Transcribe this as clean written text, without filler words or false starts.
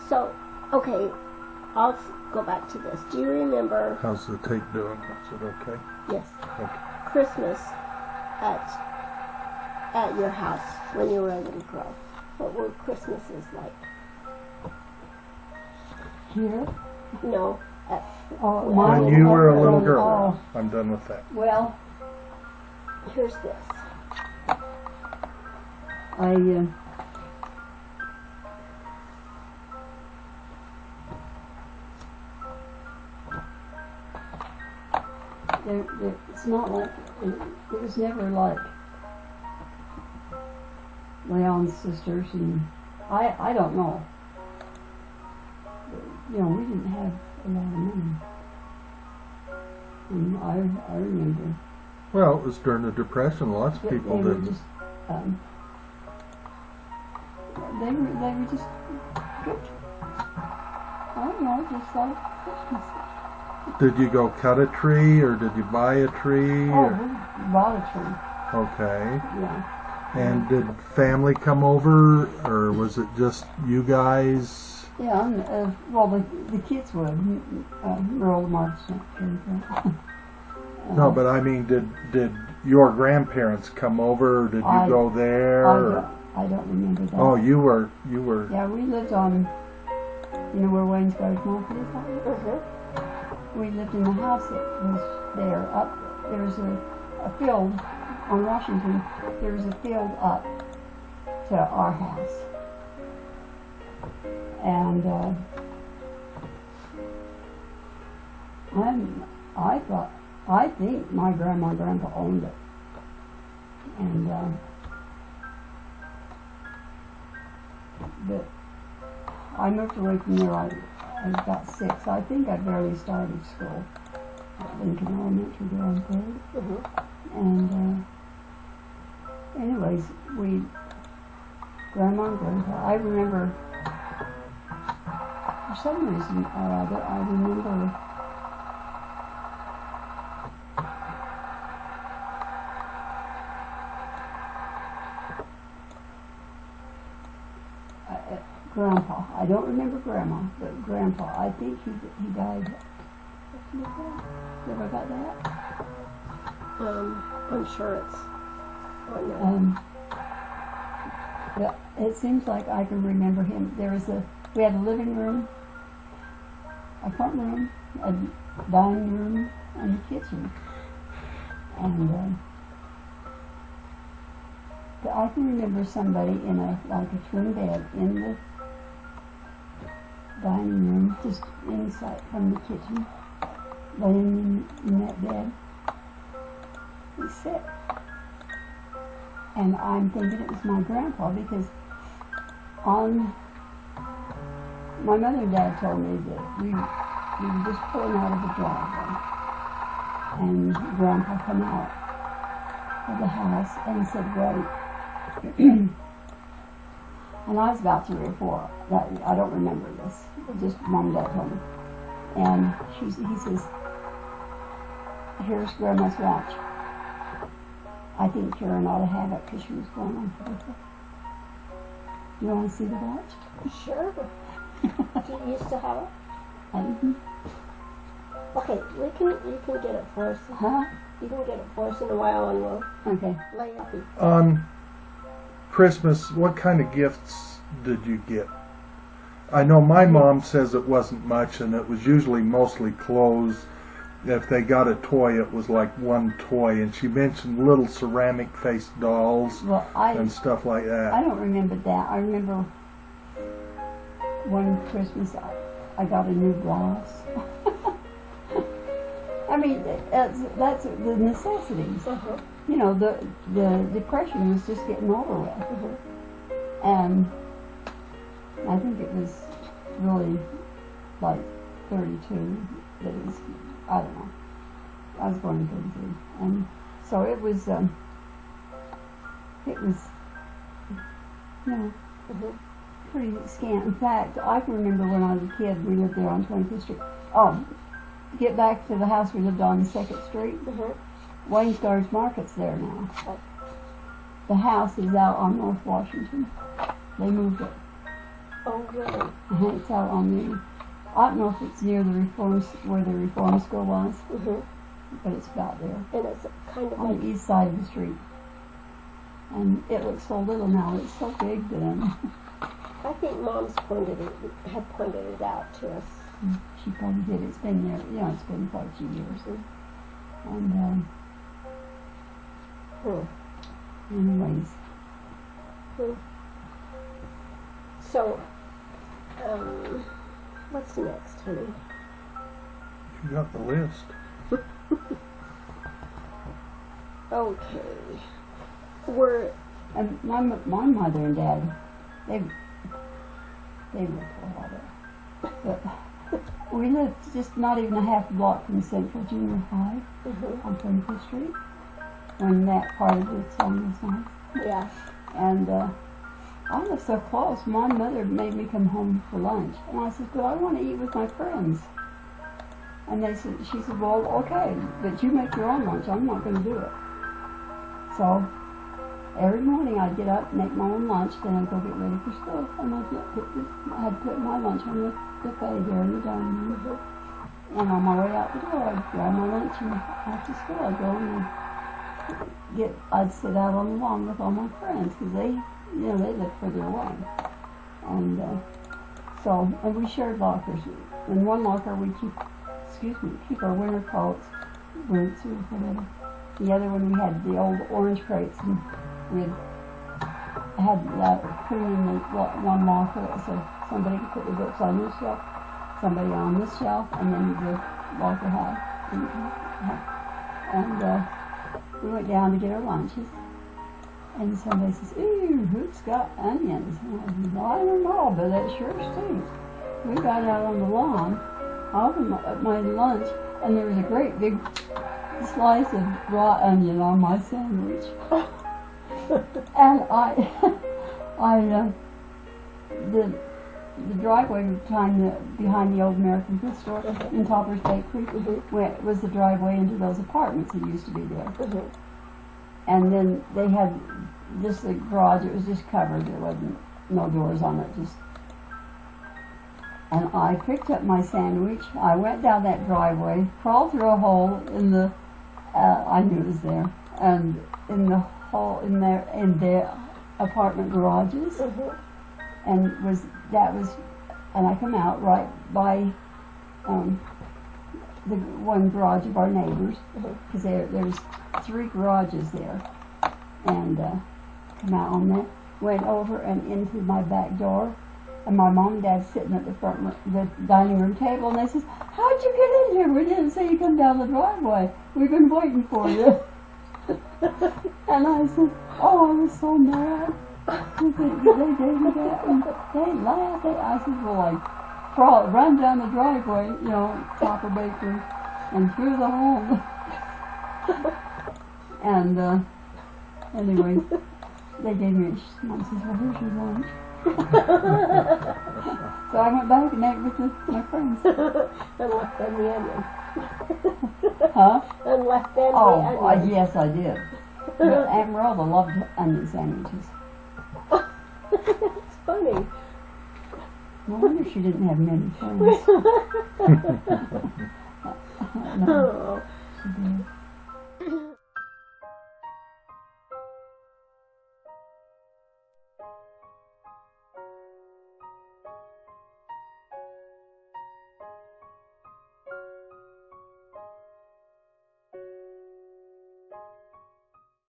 So, okay, I'll go back to this. Do you remember? How's the tape doing? Is it okay? Yes. Okay. Christmas at your house when you were a little girl. What were Christmases like? Here? No. When you were a little girl. I'm done with that. Well, here's this. It's not like, it was never like Leon's sisters, and I don't know. You know, we didn't have a lot of money. And I remember. Well, it was during the Depression. Lots of people they didn't. Were just, they were just good. I don't know, just like Christmas. Did you go cut a tree, or did you buy a tree? Oh, we bought a tree. Okay. Yeah. And did family come over, or was it just you guys? Yeah, well, the kids would. Earl March. No, but I mean, did your grandparents come over, or did you go there? I don't remember that. Oh, you were. Yeah, we lived on, you know where Waynesburg Market is? We lived in the house that was there. There was a field on Washington. There was a field up to our house. And I think my grandma and grandpa owned it. And but I moved away from there. I was about 6. I think I barely started school at Lincoln Elementary there on 3rd. And anyways, Grandma and Grandpa, I remember, for some reason or other, I remember Grandpa. I don't remember Grandma, but Grandpa. I think he died. You ever got that? I'm sure it's. Yeah, it seems like I can remember him. We had a living room, a front room, a dining room, and a kitchen. And I can remember somebody in a twin bed in the dining room, just inside from the kitchen, laying in that bed. He's sick. And I'm thinking it was my grandpa, because my mother and dad told me that we were just pulling out of the driveway, and Grandpa come out of the house and said, wait. And I was about 3 or 4. I don't remember this. Just Mom and Dad told me. And he says, here's Grandma's watch. I think Karen ought to have it because she was going on birthday. You want to see the watch? Sure. Do you used to have it? Okay, you can get it for us. Huh? You can get it for us in a while, and we'll lay it. On Christmas, what kind of gifts did you get? I know my mom says it wasn't much, and it was usually mostly clothes. If they got a toy, it was like one toy, and she mentioned little ceramic-faced dolls and stuff like that. I don't remember that. I remember one Christmas I got a new blouse. I mean, that's the necessities. You know, the Depression was just getting over with. And I think it was really like 32 that it was, I don't know. I was born in 33. And so it was, you know, pretty scant. In fact, I can remember when I was a kid, we lived there on 25th Street. Get back to the house we lived on 2nd Street. Waynesburg Market's there now. The house is out on North Washington. They moved it. Oh, really? It's out on the, I don't know if it's near the where the reform school was, but it's about there. And it's kind of On like, the east side of the street. And it looks so little now, it's so big then. I think Mom's had pointed it out to us. She probably did. It's been there, it's been quite a few years. And, anyways. So, what's next, honey? You got the list. Okay. And my mother and dad, they lived for a while there. But we lived just not even a half block from Central Junior High on 25th Street, when that part of the town was nice. Yeah. And I lived so close. My mother made me come home for lunch, and I said, "But I want to eat with my friends." And she said, "Well, okay, but you make your own lunch. I'm not going to do it." So every morning I'd get up, make my own lunch, then I'd go get ready for school, and I'd put my lunch on the buffet there in the dining room. And on my way out the door, I'd grab my lunch, and after school I'd go and I'd sit out on the lawn with all my friends, because they lived further away. And and we shared lockers. In one locker we keep our winter coats, boots, or whatever. The other one we had the old orange crates, and we had put them in the one locker, so somebody could put the books on this shelf, somebody on this shelf, and then the locker had. And we went down to get our lunches, and somebody says, "Ooh, who's got onions?" And I said, "Well, I don't know, but it sure stinks." We got out on the lawn, I opened my lunch, and there was a great big slice of raw onion on my sandwich. And the driveway behind the old American Food Store in Topper's Bakery was the driveway into those apartments that used to be there. And then they had just the garage, it was just covered, there wasn't no doors on it, and I picked up my sandwich, I went down that driveway, crawled through a hole in the, I knew it was there, and in the hole in the apartment garages, and I come out right by the one garage of our neighbors, because there's 3 garages there, and come out on that, went over and into my back door, and my mom and dad sitting at the dining room table, and they says, "How'd you get in here? We didn't see you come down the driveway. We've been waiting for you." And I said, "Oh, I was so mad." They gave me that, and they laughed. I said, "Well, I run down the driveway, Topper Bakery, and through the hole." And anyway, they gave me Mom says, "Well, here's your lunch." So I went back and ate with my friends. And left them the onion. Huh? And left them the onion. Yes, I did. But Aunt Merle loved onion sandwiches. It's funny. No wonder she didn't have many friends. No, she did.